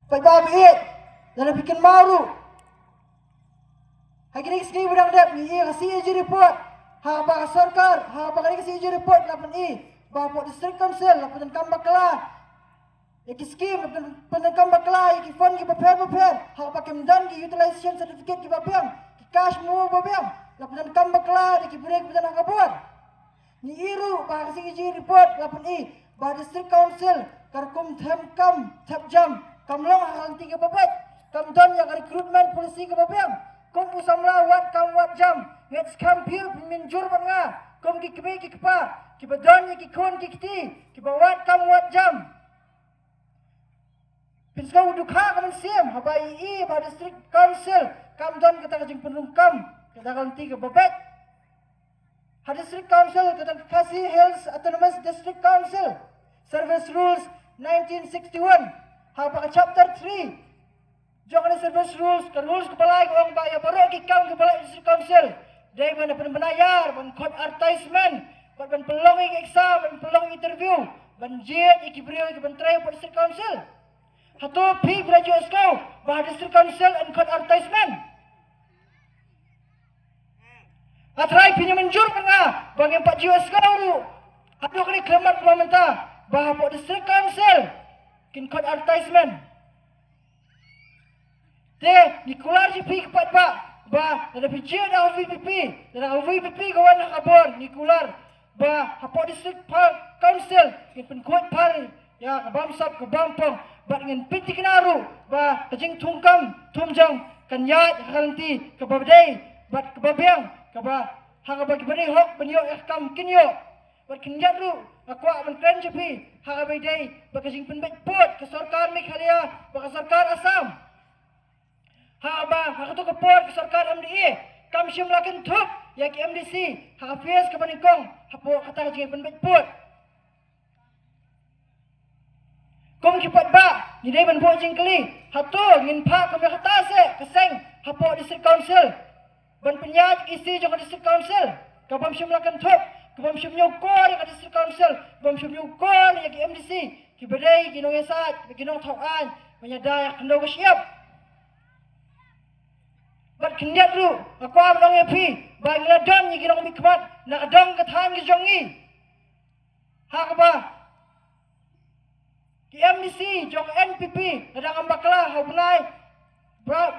Pai babi dan bikin maru. Hari ni sini budang dap ni kasih je report. Ha ba sarkar, ha ba kasih je report lapan ba po district council lapan kambak kala. Yaki scheme lapan kambak kala yaki fund ki paper. Ha ba kemdan ki utilization certificate ki babiang. Ki cash mo babiang. Lapan kambak kala yaki break bidan akabuan. Ni iru ba kasih je report lapan ba district council karkum tham jam kamlong hang tiga babat. Kamdon yang recruitment polisi ke babiang. Kung usamla wat jam ngets kampir minjur banga kung kikbe kikpa kibadon ki kon kikti kibawat wat jam pinsau dukha kaman sim habai ba district council kamdon kata kajing penungkam kata kanti ke babet ha district council kata kasih hills autonomous district council service rules 1961 ha pa chapter 3 Jangan service rules, ke rules kepala orang bayar baru kikam kepala district council. Dari mana penayar, code advertisement, pelong exam, pelong interview, jet ikibrio ikibentrai pada district council. Hatu pi graduate kau, bah district council and code advertisement. Atrai punya menjur pernah, bang yang 4 US kau tu. Hatu kini kelamat pemerintah, bah pada district council, kin code advertisement. Nikular si pi kepat ba ada picit dah VPP dan VPP kawan nak kabur nikular ba hapo district council kin penkuat par ya bamsap ke bampong ba ngin pinti kinaru ba kajing tungkam tumjang kanyat halanti ke babdai ba ke babiang ke ba hang ba kibani hok benyo ekam kinyo ba kinyat ru akwa man kren jepi hang ba dai ba kajing penbet pot ke sarkar Meghalaya ba ke sarkar Assam ha tu kepor ke sarkar MDA kam syum lakin thup ya ki MDC ha affairs ke panikong hapo kata jing penbet put kom ki pat ba ni dai ban bo jing kali hatu ngin pha kam kata se keseng hapo district council ban penyat isi jong district council kabam syum lakin thup kabam syum nyokor ke district council bam syum nyokor ya ki MDC ki badai ki noyasat ki nong thawan menyadai kendo siap Bat kenyat tu, aku abang epi, bagi ladon ni kira mikmat, nak dong kethan ki jongi. Hak apa? Ki MDC, jong NPP, ada ambaklah hubunai,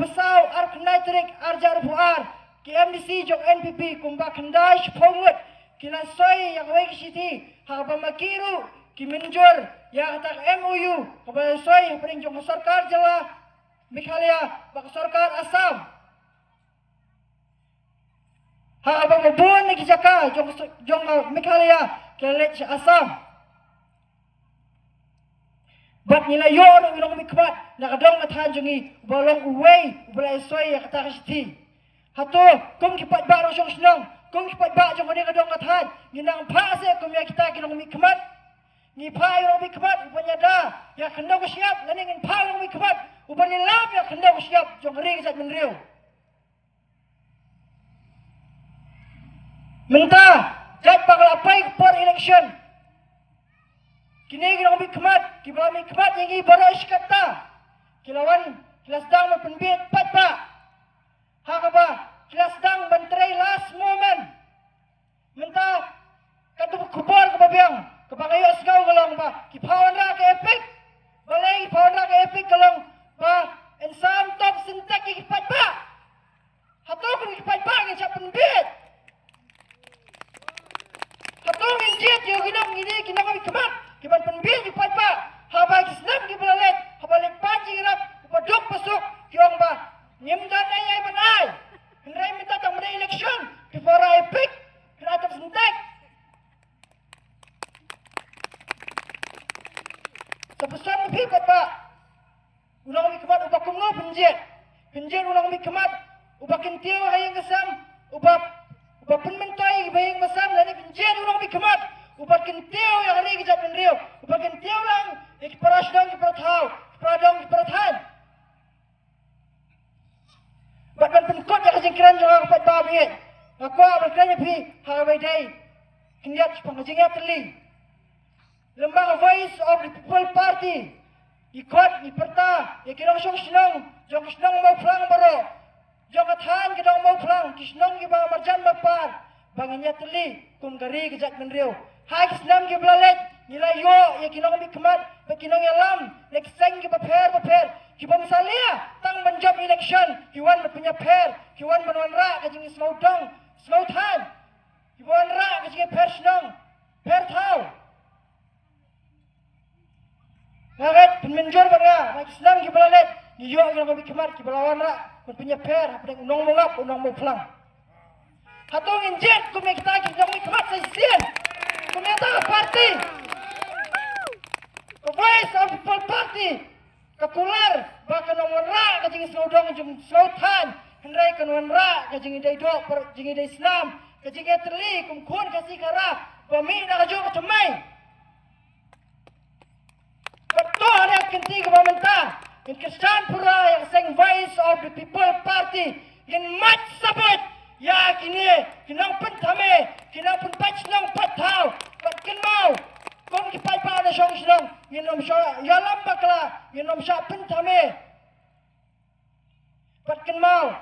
besau arkenai terik arjar buar. Ki MDC jong NPP, kumba kendai sepongut, kila soy yang wei siti, hak apa makiru, ki menjur, yang tak MOU, kepada soy paling jong sarkar Jawa Meghalaya, bak sarkar Assam. Ha abang bubun lagi jaka jong Meghalaya kelet Assam. Bat nilai yo nak minum mikmat nak dong ngathan jongi bolong uwei boleh soi ya kata kesti. Hatu kum kipat ba rong senong kum kipat ba jong ni kadong ngathan ginang pa se kum ya kita kinong mikmat ni pa yo mikmat upanya da ya kendo ko siap lani ngin pa yo mikmat upanya lap ya kendo ko siap jong ri kat menriu. Mentah, jat bakal apa per election. Kini kita ambil kemat, kita ambil kemat yang ini baru iskata. Kilawan, kita sedang mempenbit pat. Hak apa? Kita sedang menteri last moment. Mentah, kata kubur ke babiang, kepakayo segau galong ba. Kipawan ra ke epic, balai kipawan ra ke epic galong ba. Ensam top sintek kipat ba. Hato pun kipat ba ngecap penbit. Hatong injit yo ginong ini kinang kami kemat kiban penbil di pat ba habay kisnam ki balalet habalit paji rap upadok pasok kiong ba nimdan ay banay hinray minta tang mana election kifara epic kinatap sintek sa pesan mo pipat ba unang kami kemat ubak kumno penjit unang kami kemat ubakin tiyo hayang kasam ubap penmentai bayang masam lani penjat orang bikemat ubat kenteu yang hari kita penriu ubat kenteu lang ikparasdang kipathau pradang kipathan batman penkot yang kejengkiran jangan kepat babi aku berkanya pi habai dai kinyat pengajingnya teli lembaga Voice of the People Party ikut iperta ya kinong senong jong senong mau pulang baro jong katan kinong mau pulang kisnong giba marjan bapar banginya teli kum gari kejat menriu hai kisnam giblalet nilai yo ya kinong mi kemat ba kinong yalam nek seng giba per giba misalia tang menjob election kiwan punya per kiwan menwan ra kajing semau dong semau tan kiwan ra kajing per senong per tau Ngaget penmenjor banga, mak Islam ki balalet, ni yo ki ngabi kemar ki balawan ra, kun punya per, apa deng unong mongap, unong mau pulang. Hatong injet ku mek kita ki ngabi kemar sa sien. Ku mek ta party. Ku voice of people party. Kakular baka nong ra ka jing saudong jum sautan, hendrai kan wan ra ka jing dai do per jing dai Islam, ka jing terli kum kun kasih kara, pami na ka jo ka tumai. Betul yang kenti kebamentah in Kristen pura yang seng voice of the people party in mat sabut ya kini kinang pentame kinang penpat senang patau bat kin mau kong kipai pa na song senang yinom sya ya lambakla yinom sya pentame bat kin mau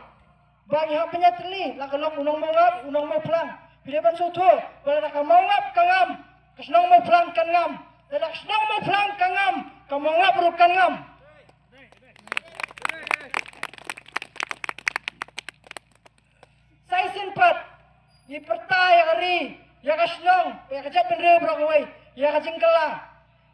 bagi hak penyatli la kalong unong mangap unong mau pulang pileban sutu bala nak mangap kangam kesenang mau pulang kan ngam Dadak senang mau pulang kangam, kamu ngap berukan ngam. Saya simpat, di pertaya hari, ya kasenang, ya kajat penreu berakawai, ya kajingkala.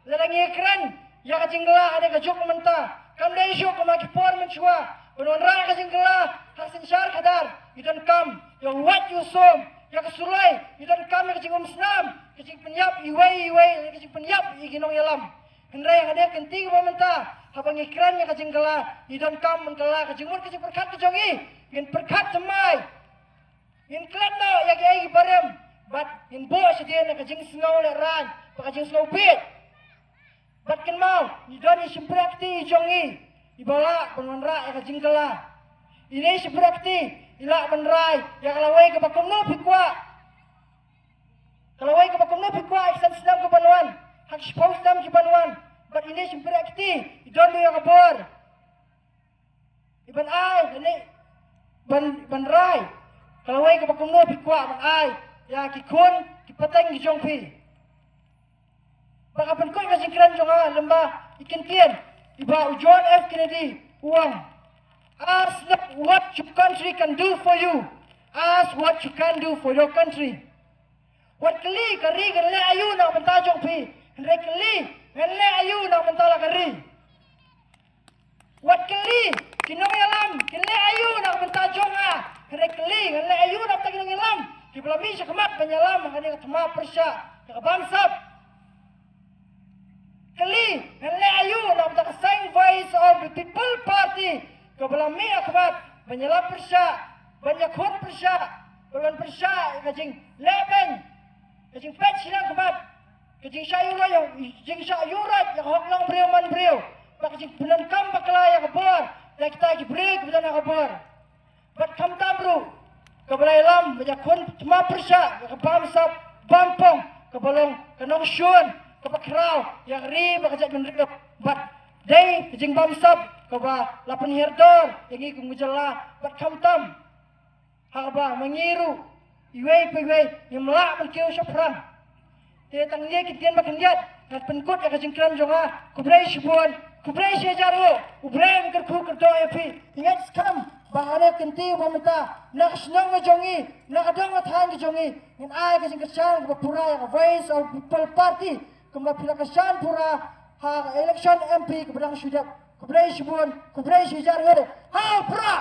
Ladang ikran, ya kajingkala ada kajuk mentah. Kam dah isu kamaki por mencua, penuan rang kajingkala, hasin syar kadar, idan kam, yang wat yusum, ya kesulai, idan kam yang kajingum senam. Kecing penyap iwai kecing penyap iginong yalam hendrai yang ada kenti ke pemerintah habang ikran yang kecing kala idon kam menkala kecing mur kecing perkat kejongi in perkat semai in kletno yang ai barem bat in bo sedia na kecing sengau le ran pa kecing sengau bit bat ken mau idon simprakti jongi ibala penwanra yang kecing kala ini simprakti ila benrai yang lawai ke bakono pikwa kalau wai ke bakom nabi kuah iksan senam ke banuan, hak sepau senam ke banuan, bat ini sempurna akti, idon do yang kabor. Iban ai, ini ban rai. Kalau wai ke bakom nabi kuah ban ai, ya kikun, kipateng kijongpi. Baka penkoi kasingkiran jonga lembah ikan kian, iba John F Kennedy uang. Ask not what your country can do for you, ask what you can do for your country. Wat kali kari ganle ayu nak mentajong pi. Hendai kali ganle ayu nak mentala kari. Wat kali kinong yalam ganle ayu nak mentajong ah. Hendai kali ganle ayu nak kinong yalam. Di belami sekemat penyalam hanya ketema persya. Kebangsap. Kali ganle ayu nak mentaka same voice of the people party. Kebelami akabat penyalam persya. Banyak hon persya. Belum persya kajing leben. Kecing pet silang kebat, kecing sayuran yang kecing sayuran yang hoklang beriu man beriu, pak kecing benan kam bakla yang kabur, dan kita lagi beri kebetulan yang kabur, bat kam tabru, kebalai lam banyak kun cuma persya, kebangsap bampong, kebalong kenong syun, kepakrau yang ri bakajak menerima bat day kecing bangsap, keba lapan herdor yang ikut mujalla bat kam tam, haba mengiru. Iway yang melak berkiau syafran. Dia tangnya kitian makan jat. Dan penkut yang kajingkran jonga. Kubrai sibuan. Kubrai siajaru. Kubrai mengkerku kerdo epi. Ingat sekam. Bahana kenti pemerintah. Nak senang kejongi. Nak adong ngatahan kejongi. Yang ay kajingkesan. Kepura yang voice of people party. Kembali pila kesan pura. Ha election MP keberang sudap. Kubrai sibuan. Kubrai siajaru. Hau pura.